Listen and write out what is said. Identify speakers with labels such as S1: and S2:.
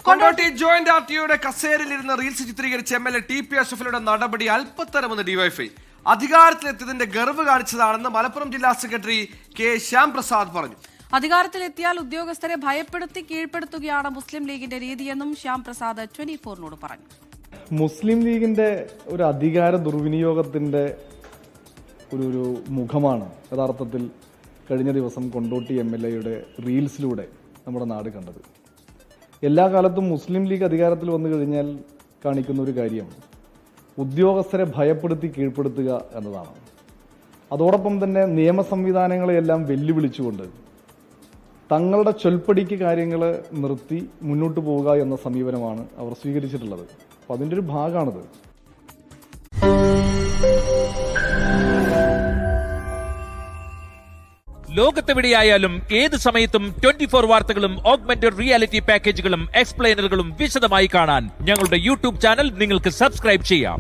S1: Kondotty joint ആർടിഒയുടെ കസേരയിലിരുന്ന് reels ചിത്രീകരിച്ച MLA TP. അഷ്റഫിയുടെ നടപടി അല്പത്തരമെന്ന് DYFI. അധികാരത്തിലെത്തിയതിന്റെ ഗർവ് കാണിച്ചതാണെന്ന് Malappuram ജില്ലാ സെക്രട്ടറി കെ ശ്യാംപ്രസാദ് പറഞ്ഞു.
S2: അധികാരത്തിലെത്തിയാൽ ഉദ്യോഗസ്ഥരെ ഭയപ്പെടുത്തി കീഴ്പ്പെടുത്തുകയാണ് മുസ്ലിം ലീഗിന്റെ രീതിയെന്നും ശ്യാംപ്രസാദ് 24 പറഞ്ഞു.
S3: മുസ്ലിം ലീഗിന്റെ ഒരു അധികാര ദുർവിനിയോഗത്തിന്റെ ഒരു മുഖമാണ് യഥാർത്ഥത്തിൽ കഴിഞ്ഞ ദിവസം കൊണ്ടോട്ടി എംഎൽഎയുടെ റീൽസിലൂടെ നമ്മുടെ നാട് കണ്ടത്. എല്ലാ കാലത്തും മുസ്ലിം ലീഗ് അധികാരത്തിൽ വന്നു കഴിഞ്ഞാൽ കാണിക്കുന്ന ഒരു കാര്യം ഉദ്യോഗസ്ഥരെ ഭയപ്പെടുത്തി കീഴ്പ്പെടുത്തുക എന്നതാണ്. അതോടൊപ്പം തന്നെ നിയമ സംവിധാനങ്ങളെയെല്ലാം വെല്ലുവിളിച്ചുകൊണ്ട് തങ്ങളുടെ ചൊൽപ്പടിക്ക് കാര്യങ്ങൾ നിർത്തി മുന്നോട്ട് പോവുക എന്ന സമീപനമാണ് അവർ സ്വീകരിച്ചിട്ടുള്ളത്. അപ്പം അതിൻ്റെ ഒരു ഭാഗമാണിത്.
S4: ലോകത്തെവിടെയായാലും ഏത് സമയത്തും 24 വാർത്തകളും ഓഗ്മെന്റഡ് റിയാലിറ്റി പാക്കേജുകളും എക്സ്പ്ലെയിനറുകളും വിശദമായി കാണാൻ ഞങ്ങളുടെ യൂട്യൂബ് ചാനൽ നിങ്ങൾക്ക് സബ്സ്ക്രൈബ് ചെയ്യാം.